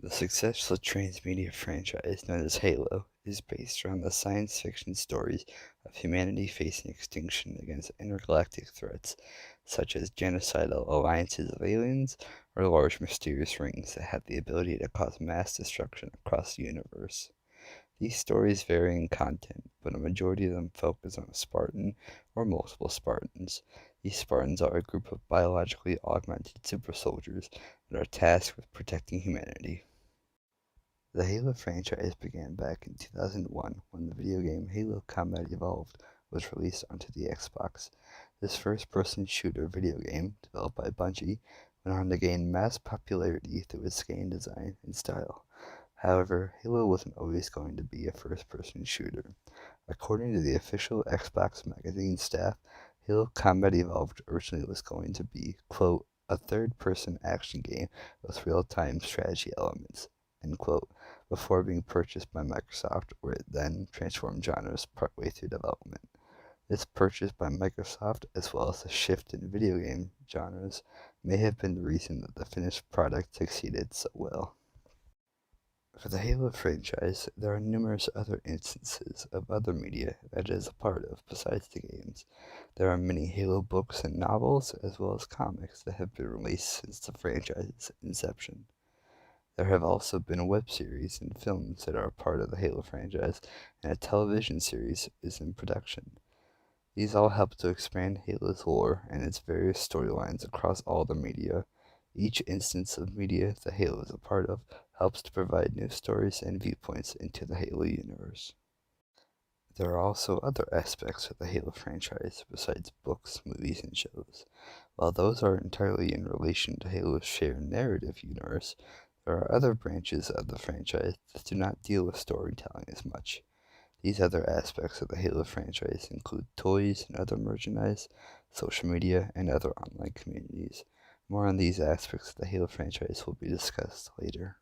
The successful Transmedia franchise known as Halo is based around the science fiction stories of humanity facing extinction against intergalactic threats, such as genocidal alliances of aliens or large mysterious rings that have the ability to cause mass destruction across the universe. These stories vary in content, but a majority of them focus on a Spartan or multiple Spartans. These Spartans are a group of biologically augmented super soldiers that are tasked with protecting humanity. The Halo franchise began back in 2001 when the video game Halo Combat Evolved was released onto the Xbox. This first-person shooter video game, developed by Bungie, went on to gain mass popularity through its game design and style. However, Halo wasn't always going to be a first-person shooter. According to the official Xbox magazine staff, Halo Combat Evolved originally was going to be, quote, a third-person action game with real-time strategy elements, end quote, before being purchased by Microsoft, where it then transformed genres partway through development. This purchase by Microsoft, as well as the shift in video game genres, may have been the reason that the finished product succeeded so well. For the Halo franchise, there are numerous other instances of other media that it is a part of besides the games. There are many Halo books and novels, as well as comics that have been released since the franchise's inception. There have also been web series and films that are a part of the Halo franchise, and a television series is in production. These all help to expand Halo's lore and its various storylines across all the media. Each instance of media that Halo is a part of helps to provide new stories and viewpoints into the Halo universe. There are also other aspects of the Halo franchise besides books, movies, and shows. While those are entirely in relation to Halo's shared narrative universe, there are other branches of the franchise that do not deal with storytelling as much. These other aspects of the Halo franchise include toys and other merchandise, social media, and other online communities. More on these aspects of the Halo franchise will be discussed later.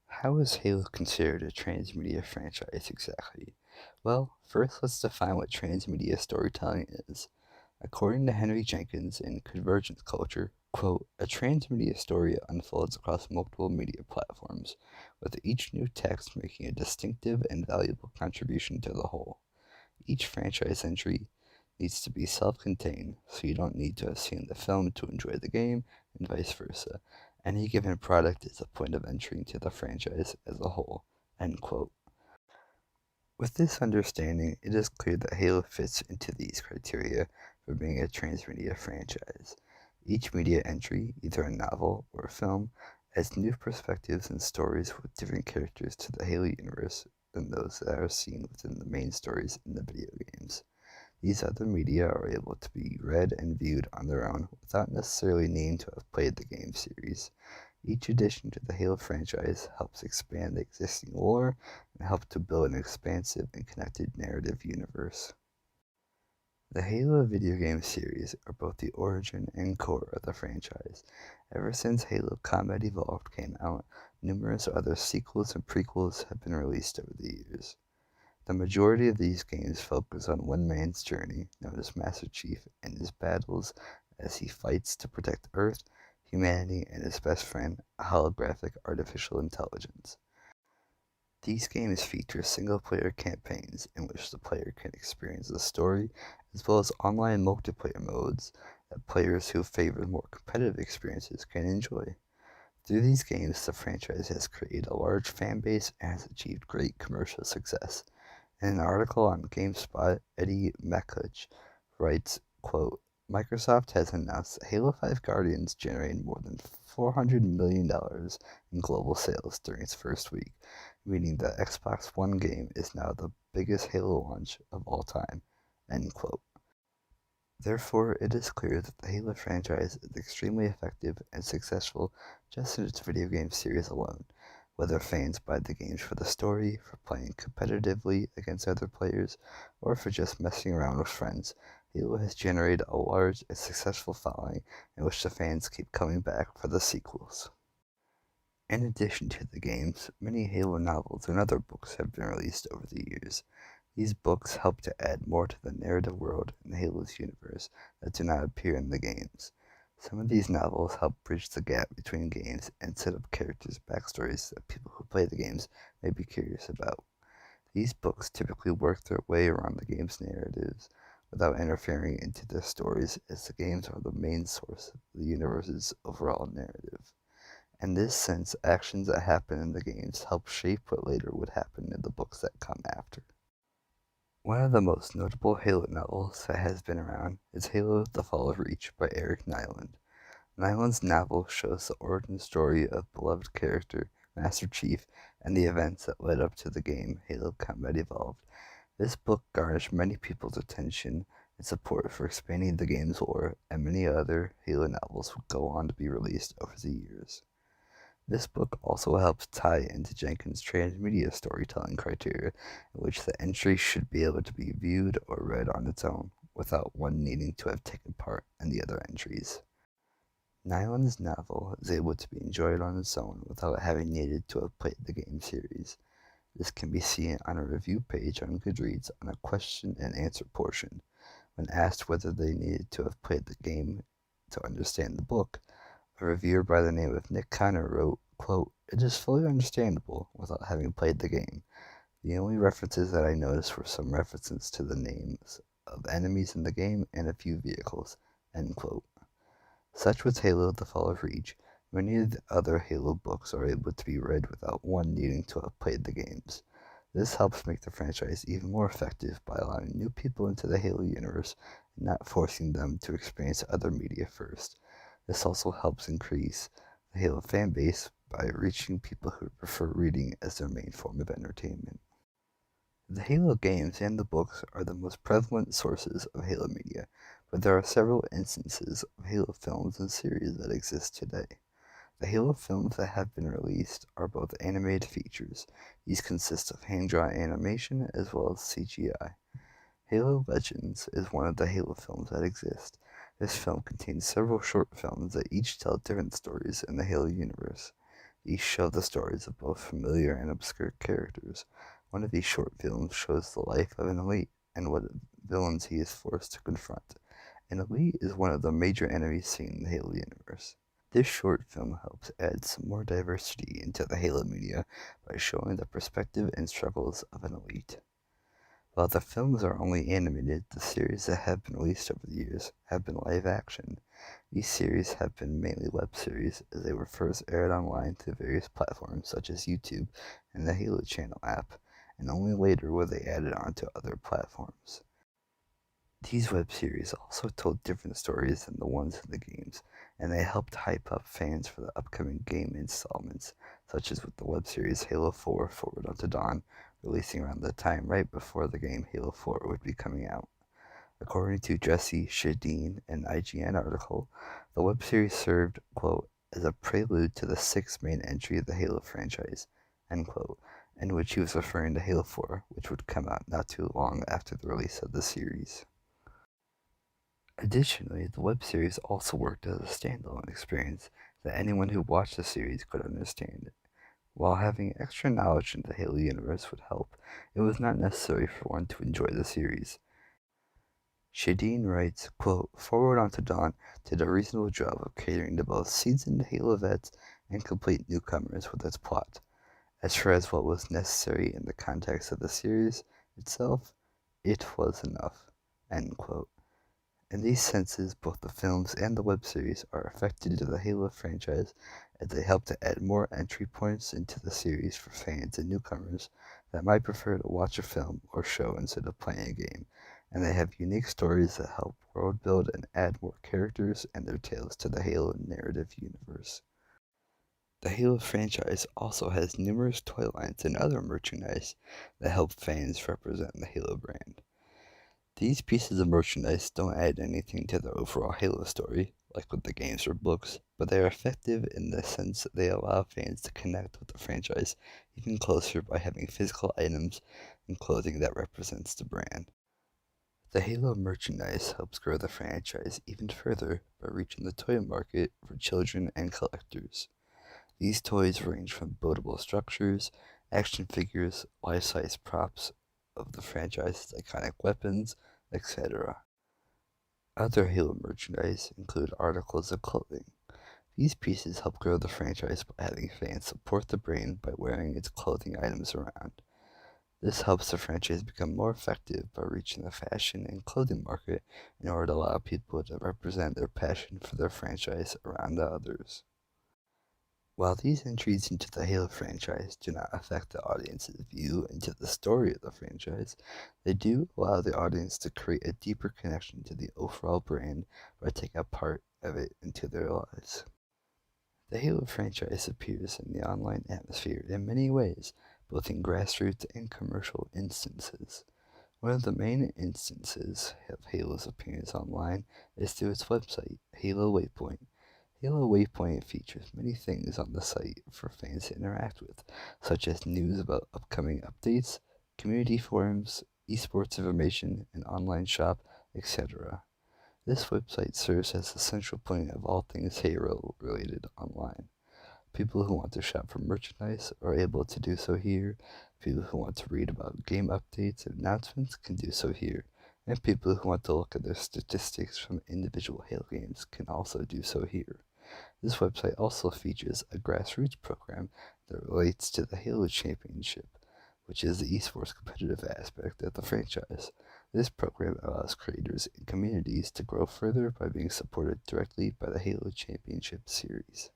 How is Halo considered a transmedia franchise exactly? Well, first let's define what transmedia storytelling is. According to Henry Jenkins in Convergence Culture, quote, a transmedia story unfolds across multiple media platforms, with each new text making a distinctive and valuable contribution to the whole. Each franchise entry needs to be self-contained, so you don't need to have seen the film to enjoy the game, and vice versa. Any given product is a point of entry into the franchise as a whole, end quote. With this understanding, it is clear that Halo fits into these criteria for being a transmedia franchise. Each media entry, either a novel or a film, adds new perspectives and stories with different characters to the Halo universe than those that are seen within the main stories in the video games. These other media are able to be read and viewed on their own without necessarily needing to have played the game series. Each addition to the Halo franchise helps expand the existing lore and help to build an expansive and connected narrative universe. The Halo video game series are both the origin and core of the franchise. Ever since Halo Combat Evolved came out, numerous other sequels and prequels have been released over the years. The majority of these games focus on one man's journey, known as Master Chief, and his battles as he fights to protect Earth, humanity, and his best friend, a holographic artificial intelligence. These games feature single-player campaigns in which the player can experience the story, as well as online multiplayer modes that players who favor more competitive experiences can enjoy. Through these games, the franchise has created a large fan base and has achieved great commercial success. In an article on GameSpot, Eddie Mekuch writes, quote, Microsoft has announced that Halo 5 Guardians generated more than $400 million in global sales during its first week, meaning the Xbox One game is now the biggest Halo launch of all time, end quote. Therefore, it is clear that the Halo franchise is extremely effective and successful just in its video game series alone. Whether fans buy the games for the story, for playing competitively against other players, or for just messing around with friends, Halo has generated a large and successful following in which the fans keep coming back for the sequels. In addition to the games, many Halo novels and other books have been released over the years. These books help to add more to the narrative world in Halo's universe that do not appear in the games. Some of these novels help bridge the gap between games and set up characters' backstories that people who play the games may be curious about. These books typically work their way around the game's narratives without interfering into their stories, as the games are the main source of the universe's overall narrative. In this sense, actions that happen in the games help shape what later would happen in the books that come after. One of the most notable Halo novels that has been around is Halo: The Fall of Reach by Eric Nyland. Nyland's novel shows the origin story of beloved character Master Chief and the events that led up to the game Halo Combat Evolved. This book garnered many people's attention and support for expanding the game's lore, and many other Halo novels would go on to be released over the years. This book also helps tie into Jenkins' transmedia storytelling criteria, in which the entry should be able to be viewed or read on its own, without one needing to have taken part in the other entries. Nyland's novel is able to be enjoyed on its own without having needed to have played the game series. This can be seen on a review page on Goodreads on a question and answer portion. When asked whether they needed to have played the game to understand the book, a reviewer by the name of Nick Connor wrote, quote, "It is fully understandable without having played the game. The only references that I noticed were some references to the names of enemies in the game and a few vehicles," end quote. Such was Halo: The Fall of Reach. Many of the other Halo books are able to be read without one needing to have played the games. This helps make the franchise even more effective by allowing new people into the Halo universe and not forcing them to experience other media first. This also helps increase the Halo fan base by reaching people who prefer reading as their main form of entertainment. The Halo games and the books are the most prevalent sources of Halo media, but there are several instances of Halo films and series that exist today. The Halo films that have been released are both animated features. These consist of hand-drawn animation as well as CGI. Halo Legends is one of the Halo films that exist. This film contains several short films that each tell different stories in the Halo universe. These show the stories of both familiar and obscure characters. One of these short films shows the life of an elite and what villains he is forced to confront. An elite is one of the major enemies seen in the Halo universe. This short film helps add some more diversity into the Halo media by showing the perspective and struggles of an elite. While the films are only animated, the series that have been released over the years have been live action. These series have been mainly web series, as they were first aired online through various platforms such as YouTube and the Halo Channel app, and only later were they added onto other platforms. These web series also told different stories than the ones in the games, and they helped hype up fans for the upcoming game installments, such as with the web series Halo 4 Forward Unto Dawn, releasing around the time right before the game Halo 4 would be coming out. According to Jesse Shadeen, an IGN article, the web series served, quote, as a prelude to the sixth main entry of the Halo franchise, end quote, in which he was referring to Halo 4, which would come out not too long after the release of the series. Additionally, the web series also worked as a standalone experience that anyone who watched the series could understand. While having extra knowledge in the Halo universe would help, it was not necessary for one to enjoy the series. Shadeen writes, quote, "Forward Unto Dawn did a reasonable job of catering to both seasoned Halo vets and complete newcomers with its plot. As far as what was necessary in the context of the series itself, it was enough," end quote. In these senses, both the films and the web series are affected to the Halo franchise, as they help to add more entry points into the series for fans and newcomers that might prefer to watch a film or show instead of playing a game, and they have unique stories that help world build and add more characters and their tales to the Halo narrative universe. The Halo franchise also has numerous toy lines and other merchandise that help fans represent the Halo brand. These pieces of merchandise don't add anything to the overall Halo story, like with the games or books, but they are effective in the sense that they allow fans to connect with the franchise even closer by having physical items and clothing that represents the brand. The Halo merchandise helps grow the franchise even further by reaching the toy market for children and collectors. These toys range from buildable structures, action figures, life-size props of the franchise's iconic weapons, etc. Other Halo merchandise include articles of clothing. These pieces help grow the franchise by having fans support the brand by wearing its clothing items around. This helps the franchise become more effective by reaching the fashion and clothing market in order to allow people to represent their passion for their franchise around to others. While these entries into the Halo franchise do not affect the audience's view into the story of the franchise, they do allow the audience to create a deeper connection to the overall brand by taking a part of it into their lives. The Halo franchise appears in the online atmosphere in many ways, both in grassroots and commercial instances. One of the main instances of Halo's appearance online is through its website, Halo Waypoint. Halo Waypoint features many things on the site for fans to interact with, such as news about upcoming updates, community forums, esports information, an online shop, etc. This website serves as the central point of all things Halo related online. People who want to shop for merchandise are able to do so here. People who want to read about game updates and announcements can do so here. And people who want to look at their statistics from individual Halo games can also do so here. This website also features a grassroots program that relates to the Halo Championship, which is the esports competitive aspect of the franchise. This program allows creators and communities to grow further by being supported directly by the Halo Championship series.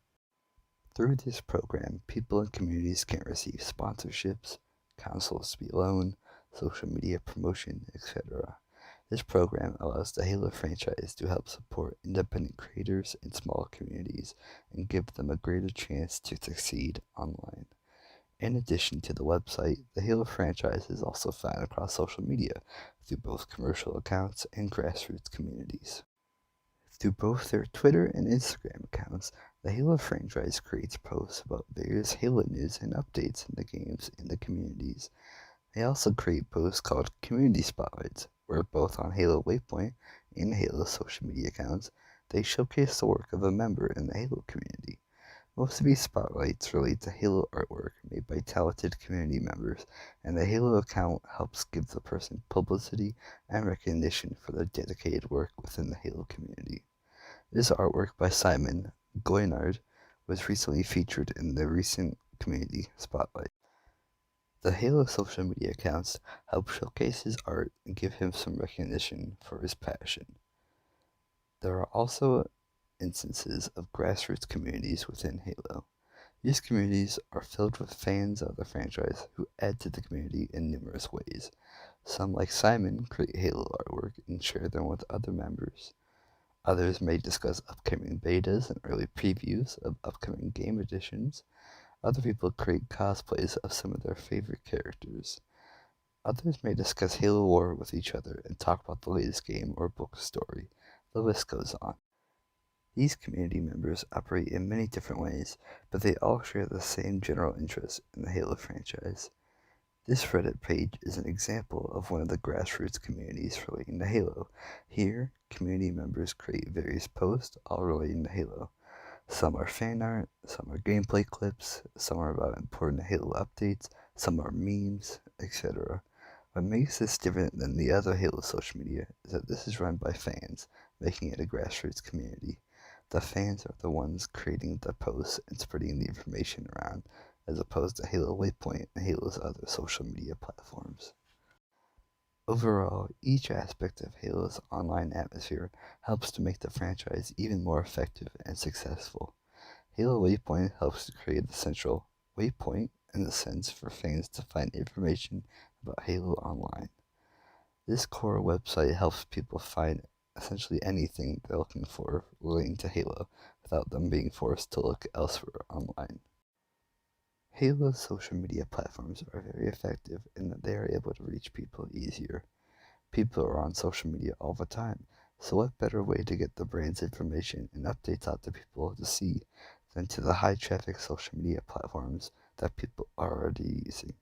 Through this program, people and communities can receive sponsorships, consoles to be loaned, social media promotion, etc. This program allows the Halo franchise to help support independent creators and small communities and give them a greater chance to succeed online. In addition to the website, the Halo franchise is also found across social media through both commercial accounts and grassroots communities. Through both their Twitter and Instagram accounts, the Halo franchise creates posts about various Halo news and updates in the games and the communities. They also create posts called Community Spotlights, where both on Halo Waypoint and Halo social media accounts, they showcase the work of a member in the Halo community. Most of these spotlights relate to Halo artwork made by talented community members, and the Halo account helps give the person publicity and recognition for their dedicated work within the Halo community. This artwork by Simon Goynard was recently featured in the recent Community Spotlight. The Halo social media accounts help showcase his art and give him some recognition for his passion. There are also instances of grassroots communities within Halo. These communities are filled with fans of the franchise who add to the community in numerous ways. Some, like Simon, create Halo artwork and share them with other members. Others may discuss upcoming betas and early previews of upcoming game editions. Other people create cosplays of some of their favorite characters. Others may discuss Halo lore with each other and talk about the latest game or book story. The list goes on. These community members operate in many different ways, but they all share the same general interest in the Halo franchise. This Reddit page is an example of one of the grassroots communities relating to Halo. Here, community members create various posts all relating to Halo. Some are fan art, some are gameplay clips, some are about important Halo updates, some are memes, etc. What makes this different than the other Halo social media is that this is run by fans, making it a grassroots community. The fans are the ones creating the posts and spreading the information around, as opposed to Halo Waypoint and Halo's other social media platforms. Overall, each aspect of Halo's online atmosphere helps to make the franchise even more effective and successful. Halo Waypoint helps to create the central waypoint in the sense for fans to find information about Halo online. This core website helps people find essentially anything they're looking for relating to Halo without them being forced to look elsewhere online. Halo's social media platforms are very effective in that they are able to reach people easier. People are on social media all the time, so what better way to get the brand's information and updates out to people to see than to the high traffic social media platforms that people are already using.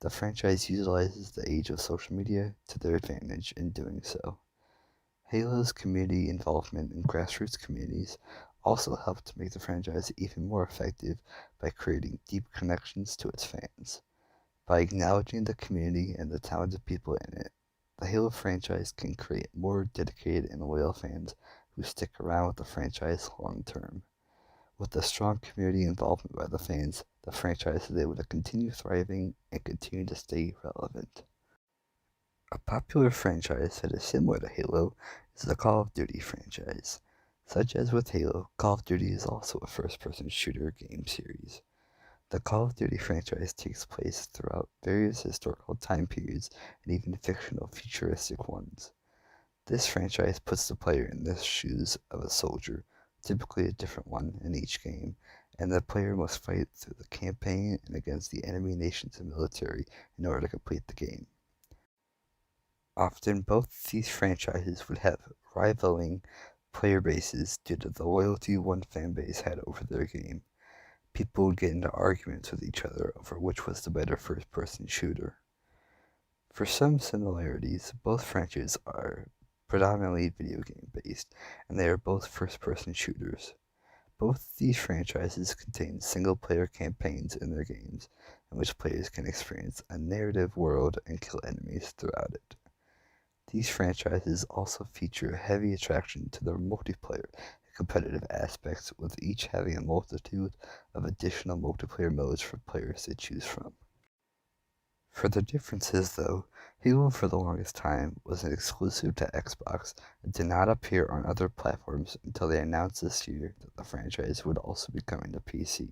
The franchise utilizes the age of social media to their advantage in doing so. Halo's community involvement in grassroots communities also helped to make the franchise even more effective by creating deep connections to its fans. By acknowledging the community and the talented people in it, The Halo franchise can create more dedicated and loyal fans who stick around with the franchise long term. With the strong community involvement by the fans, the franchise is able to continue thriving and continue to stay relevant. A popular franchise that is similar to Halo is the Call of Duty franchise. Such as with Halo, Call of Duty is also a first-person shooter game series. The Call of Duty franchise takes place throughout various historical time periods and even fictional futuristic ones. This franchise puts the player in the shoes of a soldier, typically a different one in each game, and the player must fight through the campaign and against the enemy nations and military in order to complete the game. Often both these franchises would have rivaling player bases due to the loyalty one fanbase had over their game. People would get into arguments with each other over which was the better first-person shooter. For some similarities, both franchises are predominantly video game based, and they are both first-person shooters. Both these franchises contain single-player campaigns in their games, in which players can experience a narrative world and kill enemies throughout it. These franchises also feature heavy attraction to their multiplayer and competitive aspects, with each having a multitude of additional multiplayer modes for players to choose from. For the differences, though, Halo for the longest time was an exclusive to Xbox and did not appear on other platforms until they announced this year that the franchise would also be coming to PC.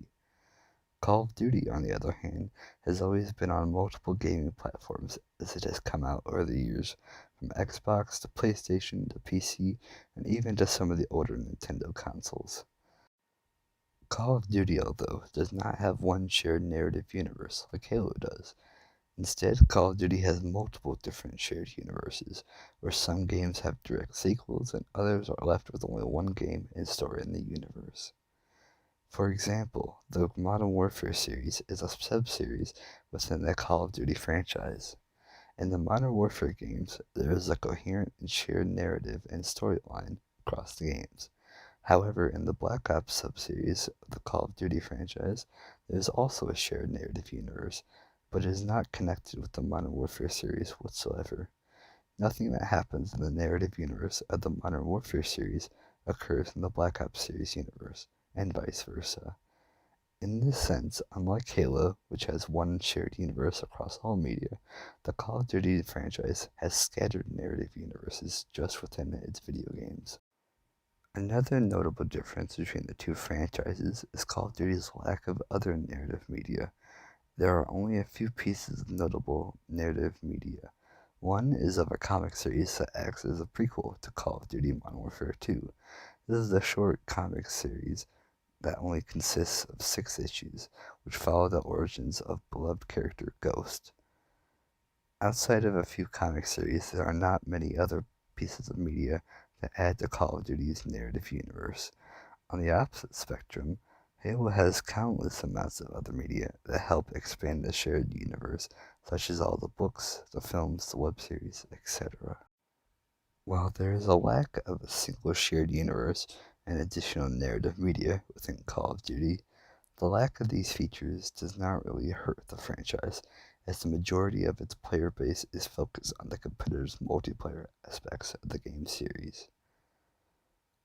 Call of Duty, on the other hand, has always been on multiple gaming platforms as it has come out over the years, from Xbox to PlayStation to PC and even to some of the older Nintendo consoles. Call of Duty, although, does not have one shared narrative universe like Halo does. Instead, Call of Duty has multiple different shared universes, where some games have direct sequels and others are left with only one game and story in the universe. For example, the Modern Warfare series is a sub-series within the Call of Duty franchise. In the Modern Warfare games, there is a coherent and shared narrative and storyline across the games. However, in the Black Ops sub-series of the Call of Duty franchise, there is also a shared narrative universe, but it is not connected with the Modern Warfare series whatsoever. Nothing that happens in the narrative universe of the Modern Warfare series occurs in the Black Ops series universe, and vice versa. In this sense, unlike Halo, which has one shared universe across all media, the Call of Duty franchise has scattered narrative universes just within its video games. Another notable difference between the two franchises is Call of Duty's lack of other narrative media. There are only a few pieces of notable narrative media. One is of a comic series that acts as a prequel to Call of Duty Modern Warfare 2. This is a short comic series that only consists of 6 issues, which follow the origins of beloved character Ghost. Outside of a few comic series, there are not many other pieces of media that add to Call of Duty's narrative universe. On the opposite spectrum, Halo has countless amounts of other media that help expand the shared universe, such as all the books, the films, the web series, etc. While there is a lack of a single shared universe and additional narrative media within Call of Duty, the lack of these features does not really hurt the franchise, as the majority of its player base is focused on the competitor's multiplayer aspects of the game series.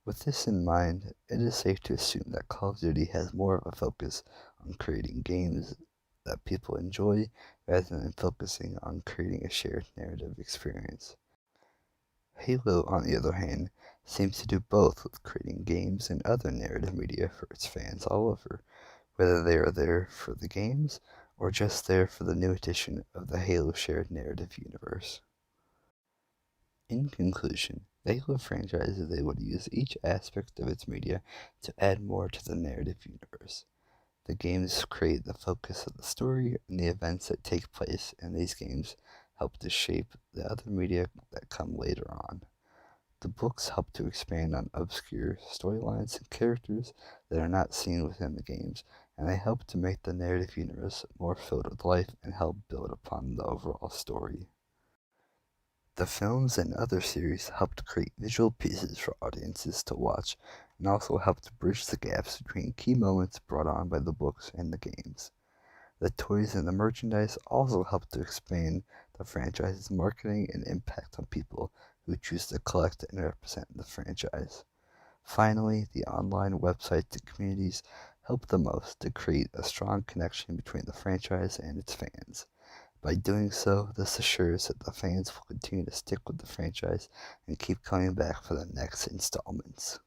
With this in mind, it is safe to assume that Call of Duty has more of a focus on creating games that people enjoy rather than focusing on creating a shared narrative experience. Halo, on the other hand, seems to do both with creating games and other narrative media for its fans all over, whether they are there for the games or just there for the new edition of the Halo shared narrative universe. In conclusion, the Halo franchise is able to use each aspect of its media to add more to the narrative universe. The games create the focus of the story, and the events that take place in these games help to shape the other media that come later on. The books help to expand on obscure storylines and characters that are not seen within the games, and they help to make the narrative universe more filled with life and help build upon the overall story. The films and other series help to create visual pieces for audiences to watch, and also help to bridge the gaps between key moments brought on by the books and the games. The toys and the merchandise also help to expand a franchise's marketing and impact on people who choose to collect and represent the franchise. Finally, the online websites and communities help the most to create a strong connection between the franchise and its fans. By doing so, this assures that the fans will continue to stick with the franchise and keep coming back for the next installments.